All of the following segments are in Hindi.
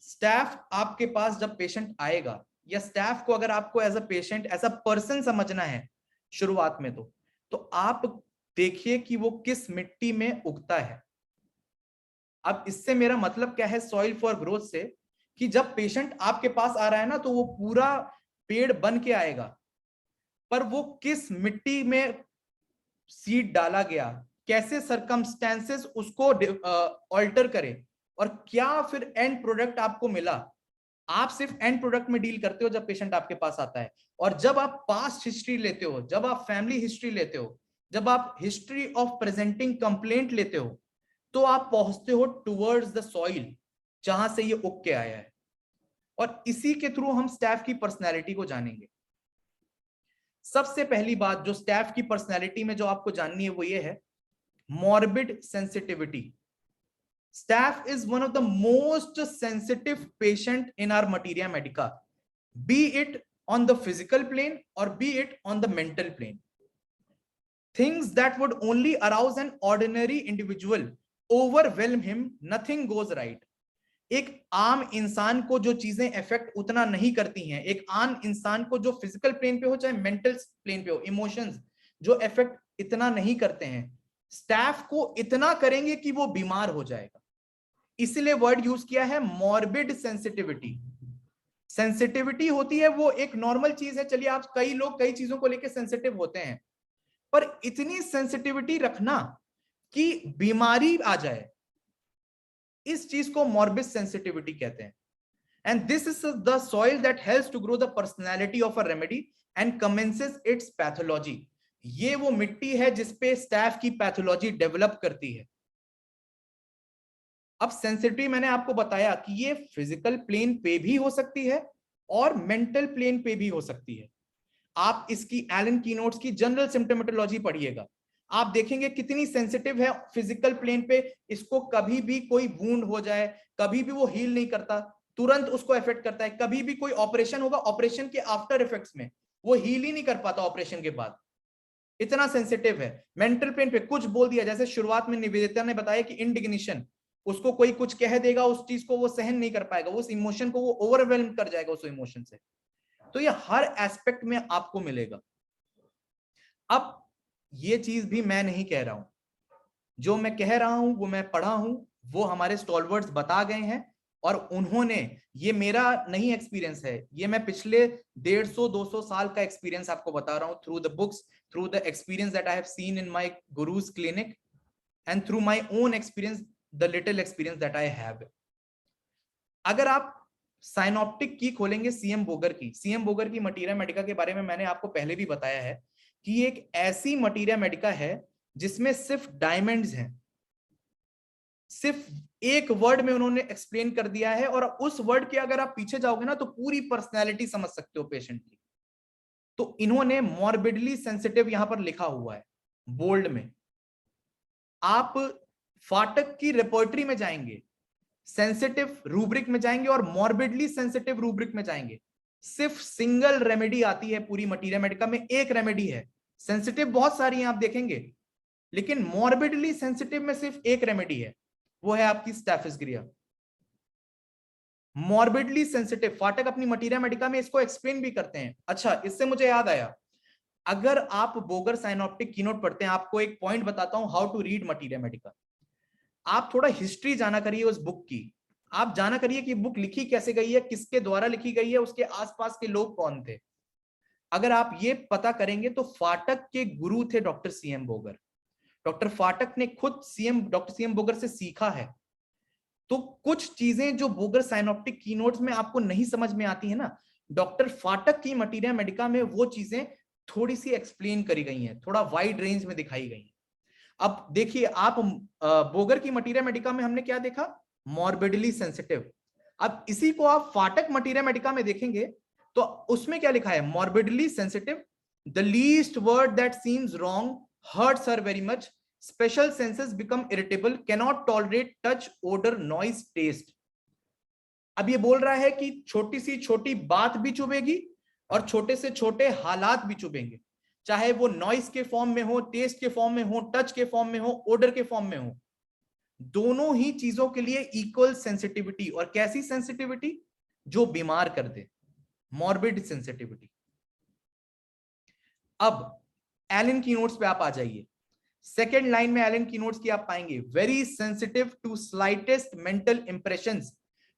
स्टाफ आपके पास जब पेशेंट आएगा, या स्टाफ को अगर आपको as a patient, as a person समझना है शुरुआत में, तो आप देखिए कि वो किस मिट्टी में उगता है। अब इससे मेरा मतलब क्या है सॉइल फॉर ग्रोथ से, कि जब पेशेंट आपके पास आ रहा है ना, तो वो पूरा पेड़ बन के आएगा, पर वो किस मिट्टी में सीड डाला गया, कैसे सरकमस्टेंसेस उसको ऑल्टर करे, और क्या फिर एंड प्रोडक्ट आपको मिला। आप सिर्फ एंड प्रोडक्ट में डील करते हो जब पेशेंट आपके पास आता है, और जब आप पास्ट हिस्ट्री लेते हो, जब आप फैमिली हिस्ट्री लेते हो, जब आप हिस्ट्री ऑफ प्रेजेंटिंग कंप्लेंट लेते हो, तो आप पहुंचते हो टुवर्ड्स द सॉइल जहां से ये उग के आया है। और इसी के थ्रू हम स्टाफ की पर्सनैलिटी को जानेंगे। सबसे पहली बात जो स्टाफ की पर्सनैलिटी में जो आपको जाननी है वो ये है, morbid sensitivity. Staph is one of the most sensitive patient in our materia medica, be it on the physical plane or be it on the mental plane. Things that would only arouse an ordinary individual overwhelm him, nothing goes right. एक आम इंसान को जो चीजें इफेक्ट उतना नहीं करती हैं, एक आम इंसान को जो फिजिकल प्लेन पे हो चाहे मेंटल प्लेन पे हो, इमोशंस जो इफेक्ट इतना नहीं करते हैं, स्टाफ को इतना करेंगे कि वो बीमार हो जाएगा। इसलिए वर्ड यूज किया है मॉर्बिड सेंसिटिविटी। सेंसिटिविटी होती है वो एक नॉर्मल चीज है, चलिए आप कई लोग कई चीजों को लेकर सेंसिटिव होते हैं, पर इतनी सेंसिटिविटी रखना कि बीमारी आ जाए, इस चीज को मॉर्बिड सेंसिटिविटी कहते हैं। And this is the soil that helps to grow the personality of a remedy and commences its pathology. ये वो मिट्टी है जिसपे स्टाफ की पैथोलॉजी डेवलप करती है। अब सेंसिटिविटी मैंने आपको बताया कि ये फिजिकल प्लेन पे भी हो सकती है और मेंटल प्लेन पे भी हो सकती है। आप इसकी एलन कीनोट्स की जनरल सिम्टोमेटोलॉजी पढ़िएगा, आप देखेंगे कितनी सेंसिटिव है फिजिकल प्लेन पे। इसको कभी भी कोई वूंड हो जाए, कभी भी वो हील नहीं करता, तुरंत उसको इफेक्ट करता है। कभी भी कोई ऑपरेशन होगा, ऑपरेशन के आफ्टर इफेक्ट्स में वो हील ही नहीं कर पाता ऑपरेशन के बाद, इतना सेंसिटिव है। मेंटल प्लेन पे कुछ बोल दिया, जैसे शुरुआत में निवेदिता ने बताया कि इंडिग्निशन, उसको कोई कुछ कह देगा, उस चीज को वो सहन नहीं कर पाएगा, उस इमोशन को वो ओवरवेल्म कर जाएगा उस इमोशन से। तो ये हर एस्पेक्ट में आपको मिलेगा। अब ये चीज भी मैं नहीं कह रहा हूं, जो मैं कह रहा हूं वो मैं पढ़ा हूं, वो हमारे स्टॉलवर्ड्स बता गए हैं, और उन्होंने, ये मेरा नहीं एक्सपीरियंस है, ये मैं पिछले 150-200 साल का एक्सपीरियंस आपको बता रहा हूं, through the books, through the experience that I have seen in my guru's clinic and through my own experience, the little experience that I have. अगर आप साइनॉप्टिक की खोलेंगे सीएम बोगर की, सीएम बोगर की मटीरिया मेडिका के बारे में मैंने आपको पहले भी बताया है कि एक ऐसी मटीरिया मेडिका है जिसमें सिर्फ डायमंड्स हैं। सिर्फ एक वर्ड में उन्होंने एक्सप्लेन कर दिया है, और उस वर्ड के अगर आप पीछे जाओगे ना तो पूरी पर्सनैलिटी समझ सकते हो पेशेंट की। तो इन्होंने मॉर्बिडली सेंसिटिव यहां पर लिखा हुआ है बोल्ड में। आप फाटक की रिपोर्टरी में जाएंगे, सेंसिटिव रूब्रिक में जाएंगे और मॉर्बिडली सेंसिटिव रूब्रिक में जाएंगे, सिर्फ सिंगल रेमेडी आती है पूरी मटीरिया मेडिका में, एक रेमेडी है। सेंसिटिव बहुत सारी हैं आप देखेंगे, लेकिन मॉर्बिडली सेंसिटिव में सिर्फ एक रेमेडी है, वो है आपकी स्टैफिसग्रिया। मॉर्बिडली सेंसिटिव, फाटक अपनी मटीरिया मेडिका में इसको एक्सप्लेन भी करते हैं। अच्छा, इससे मुझे याद आया, अगर आप बोगर साइनॉप्टिक कीनोट पढ़ते हैं, आपको एक पॉइंट बताता हूं how to read materia medica. आप थोड़ा हिस्ट्री जाना करिए उस बुक की, आप जाना करिए कि बुक लिखी कैसे गई है, किसके द्वारा लिखी गई है, उसके आसपास के लोग कौन थे। अगर आप ये पता करेंगे तो फाटक के गुरु थे डॉक्टर सीएम बोगर। डॉक्टर फाटक ने खुद डॉक्टर सीएम बोगर से सीखा है। तो कुछ चीजें जो बोगर साइनॉप्टिक कीनोट्स में आपको नहीं समझ में आती है ना, डॉक्टर फाटक की मटीरिया मेडिका में वो चीजें थोड़ी सी एक्सप्लेन करी गई हैं, थोड़ा वाइड रेंज में दिखाई गई हैं। अब देखिए आप, बोगर की मटीरिया मेडिका में हमने क्या देखा, मॉर्बिडली सेंसिटिव। अब इसी को आप फाटक मटीरिया मेडिका में देखेंगे तो उसमें क्या लिखा है, morbidly sensitive, the least word that seems wrong hurts her very much, special senses become irritable, cannot tolerate touch odour noise taste. अब ये बोल रहा है कि छोटी सी छोटी बात भी चुभेगी और छोटे से छोटे हालात भी चुभेंगे, चाहे वो नॉइस के फॉर्म में हो, टेस्ट के फॉर्म में हो, टच के फॉर्म में हो, ओडर के फॉर्म में हो। दोनों ही चीजों के लिए इक्वल सेंसिटिविटी। और कैसी सेंसिटिविटी? जो बीमार कर दे, मॉर्बिड सेंसिटिविटी। अब एलन की नोट्स पे आप आ जाइए। सेकेंड लाइन में एलन की नोट्स की आप पाएंगे, very sensitive to slightest mental impressions,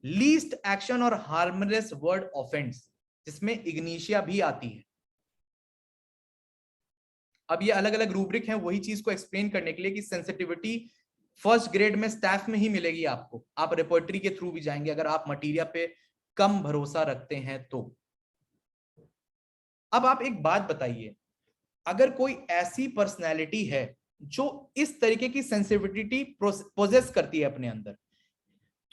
least action और हार्मलेस वर्ड ऑफेंस, जिसमें इग्निशिया भी आती है। अब ये अलग अलग रूब्रिक हैं वही चीज को एक्सप्लेन करने के लिए कि सेंसिटिविटी फर्स्ट ग्रेड में स्टाफ में ही मिलेगी आपको, आप रिपोर्टरी के थ्रू भी जाएंगे अगर आप मटीरियल पे कम भरोसा रखते हैं तो। अब आप एक बात बताइए, अगर कोई ऐसी पर्सनैलिटी है जो इस तरीके की सेंसिटिविटी पोजेस करती है अपने अंदर,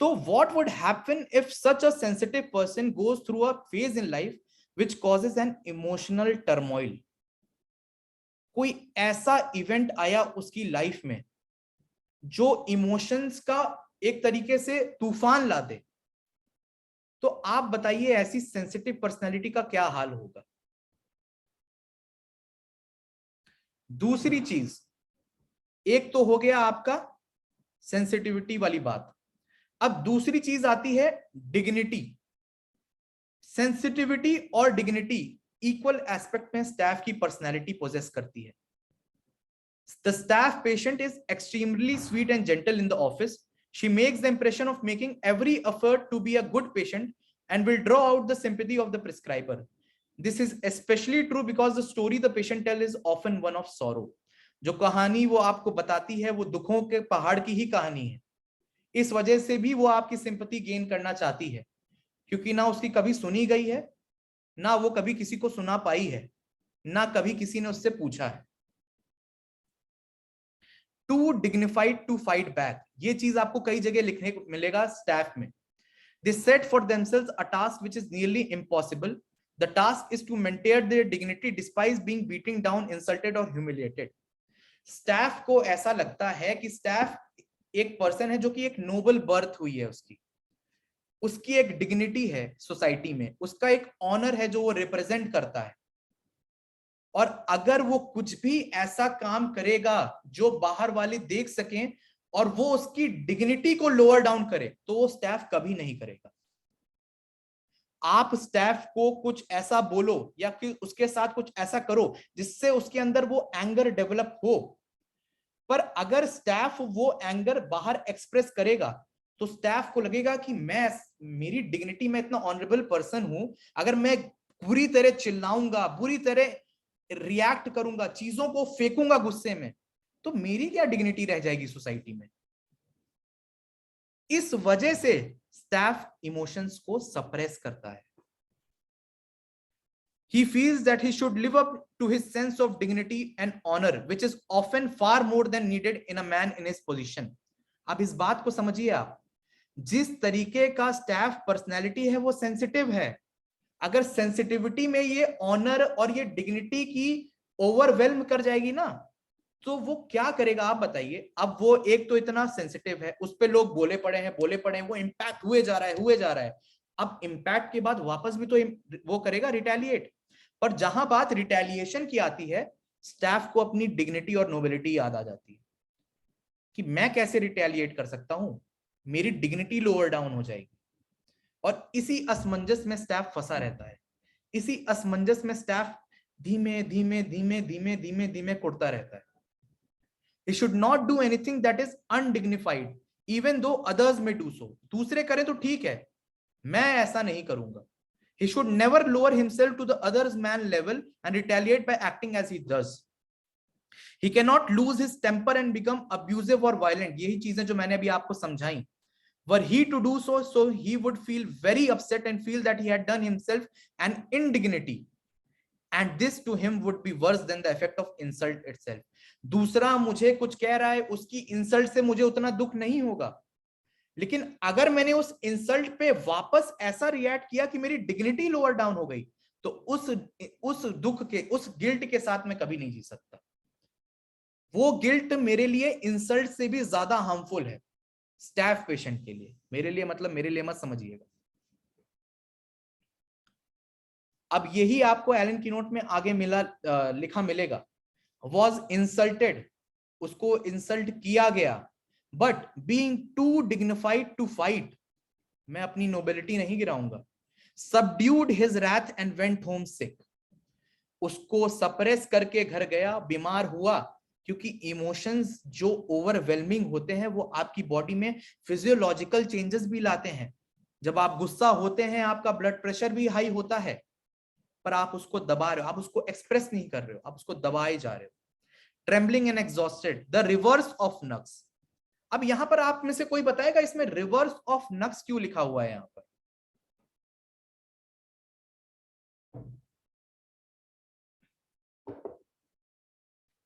तो what would happen if such a sensitive person goes through a phase in life which causes an emotional turmoil. कोई ऐसा इवेंट आया उसकी लाइफ में जो इमोशंस का एक तरीके से तूफान ला दे, तो आप बताइए ऐसी सेंसिटिव पर्सनैलिटी का क्या हाल होगा। दूसरी चीज, एक तो हो गया आपका सेंसिटिविटी वाली बात, अब दूसरी चीज आती है डिग्निटी। सेंसिटिविटी और डिग्निटी इक्वल एस्पेक्ट में स्टाफ की पर्सनैलिटी पोजेस करती है। The staff patient is extremely sweet and gentle in the office. She makes the impression of making every effort to be a good patient and will draw out the sympathy of the prescriber. This is especially true because the story the patient tells is often one of sorrow. जो कहानी वो आपको बताती है वो दुखों के पहाड़ की ही कहानी है। इस वजह से भी वो आपकी सिंपैथी गेन करना चाहती है, क्योंकि ना उसकी कभी सुनी गई है, ना वो कभी किसी को सुना पाई है, ना कभी किसी ने उससे पूछा है। Too dignified to fight back, ये चीज आपको कई जगह लिखने को मिलेगा स्टाफ में। They set for themselves a task which is nearly impossible. The task is to maintain their dignity despite being beating down, insulted और ह्यूमिलिएटेड। स्टाफ को ऐसा लगता है कि स्टाफ एक पर्सन है जो कि एक नोबल बर्थ हुई है, उसकी एक डिग्निटी है सोसाइटी में, उसका एक ऑनर है जो वो रिप्रेजेंट करता है। और अगर वो कुछ भी ऐसा काम करेगा जो बाहर वाले देख सकें और वो उसकी डिग्निटी को लोअर डाउन करे, तो वो स्टाफ कभी नहीं करेगा। आप स्टाफ को कुछ ऐसा बोलो या कि उसके साथ कुछ ऐसा करो जिससे उसके अंदर वो एंगर डेवलप हो, पर अगर स्टाफ वो एंगर बाहर एक्सप्रेस करेगा तो स्टाफ को लगेगा कि मेरी डिग्निटी में इतना ऑनरेबल पर्सन हूं, अगर मैं बुरी तरह चिल्लाऊंगा, बुरी तरह रिएक्ट करूंगा, चीजों को फेंकूंगा गुस्से में, तो मेरी क्या डिग्निटी रह जाएगी सोसाइटी में। इस वजह से स्टाफ इमोशंस को सप्रेस करता है। He feels that he should live up to his sense of dignity and honor, which is often far more than needed in a man in his position. अब इस बात को समझिए आप, जिस तरीके का स्टाफ पर्सनैलिटी है वो सेंसिटिव है। अगर सेंसिटिविटी में ये ऑनर और ये डिग्निटी की ओवरवेल्म कर जाएगी ना, तो वो क्या करेगा आप बताइए। अब वो एक तो इतना सेंसिटिव है, उस पे लोग बोले पड़े हैं, वो इंपैक्ट हुए जा रहा है। अब इंपैक्ट के बाद वापस भी तो वो करेगा, रिटेलिएट। पर जहां बात रिटेलिएशन की आती है, स्टाफ को अपनी डिग्निटी और नोबिलिटी याद आ जाती है कि मैं कैसे रिटेलिएट कर सकता हूं, मेरी डिग्निटी लोअर डाउन हो जाएगी। और इसी असमंजस में स्टाफ फंसा रहता है, इसी असमंजस में स्टाफ धीमे धीमे धीमे धीमे धीमे धीमे कुड़ता रहता है। He should not do anything that is undignified, even though others may do so. दूसरे करें तो ठीक है, मैं ऐसा नहीं करूंगा। He should never lower himself to the other's man level and retaliate by acting as he does. He cannot lose his temper and become abusive or violent. यही चीजें जो मैंने अभी आपको समझाई, were he to do so, so he would feel very upset and feel that he had done himself an indignity, and this to him would be worse than the effect of insult itself. दूसरा मुझे कुछ कह रहा है, उसकी इंसल्ट से मुझे उतना दुख नहीं होगा, लेकिन अगर मैंने उस इंसल्ट पे वापस ऐसा रिएक्ट किया कि मेरी डिग्निटी लोअर डाउन हो गई, तो उस दुख के, उस गिल्ट के साथ मैं कभी नहीं जी सकता। वो गिल्ट मेरे लिए इंसल्ट से भी ज्यादा हार्मफुल है स्टाफ पेशेंट के लिए। मेरे लिए मतलब मेरे लिए मत समझिएगा। अब यही आपको एलन की नोट में आगे लिखा मिलेगा, was insulted, उसको इंसल्ट किया गया but being too dignified to fight, मैं अपनी नोबिलिटी नहीं गिराऊंगा। Subdued his wrath and went home sick, उसको सप्रेस करके घर गया, बीमार हुआ, क्योंकि इमोशंस जो ओवरवेलमिंग होते हैं वो आपकी बॉडी में फिजियोलॉजिकल चेंजेस भी लाते हैं। जब आप गुस्सा होते हैं आपका ब्लड प्रेशर भी हाई होता है, पर आप उसको दबा रहे हो, आप उसको एक्सप्रेस नहीं कर रहे हो, आप उसको दबाए जा रहे हो। Trembling and exhausted, the reverse of knocks. अब यहां पर आप में से कोई बताएगा इसमें रिवर्स ऑफ नक्स क्यों लिखा हुआ है? यहां पर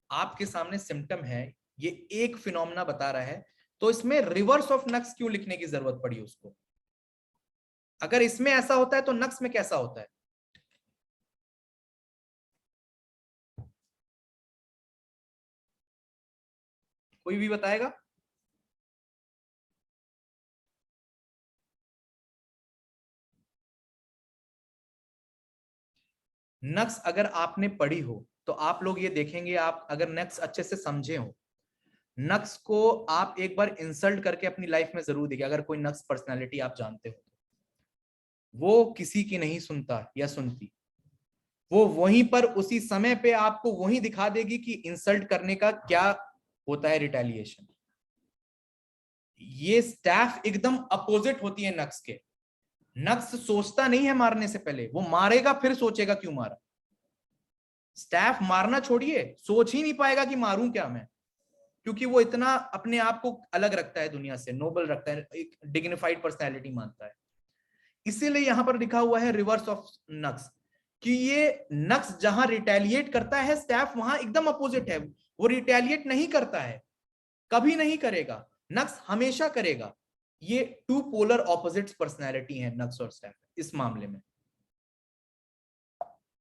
आपके सामने सिम्टम है, ये एक फिनोमेना बता रहा है, तो इसमें रिवर्स ऑफ नक्स क्यों लिखने की जरूरत पड़ी उसको? अगर इसमें ऐसा होता है तो नक्स में कैसा होता है? कोई भी बताएगा? नक्स अगर आपने पढ़ी हो तो आप लोग ये देखेंगे, आप अगर नक्स अच्छे से समझे हो, नक्स को आप एक बार इंसल्ट करके अपनी लाइफ में जरूर देखिए। अगर कोई नक्स पर्सनालिटी आप जानते हो तो वो किसी की नहीं सुनता या सुनती, वो वहीं पर उसी समय पे आपको वहीं दिखा देगी कि इंसल्ट करने का क्या होता है, रिटेलिएशन। ये स्टैफ एकदम अपोजिट होती है नक्स के। नक्स सोचता नहीं है मारने से पहले, वो मारेगा फिर सोचेगा क्यों मारा। स्टैफ मारना छोड़िए, सोच ही नहीं पाएगा कि मारूं क्या मैं, क्योंकि वो इतना अपने आप को अलग रखता है, दुनिया से नोबल रखता है, एक डिग्निफाइड पर्सनैलिटी मानता है। इसीलिए यहां पर लिखा हुआ है रिवर्स ऑफ नक्स, कि ये नक्स जहां रिटेलिएट करता है, स्टैफ वहां एकदम अपोजिट है। वो रिटेलिएट नहीं करता है, कभी नहीं करेगा, नक्स हमेशा करेगा। ये टू पोलर ऑपोजिट्स पर्सनैलिटी है नक्स और स्टैफ इस मामले में।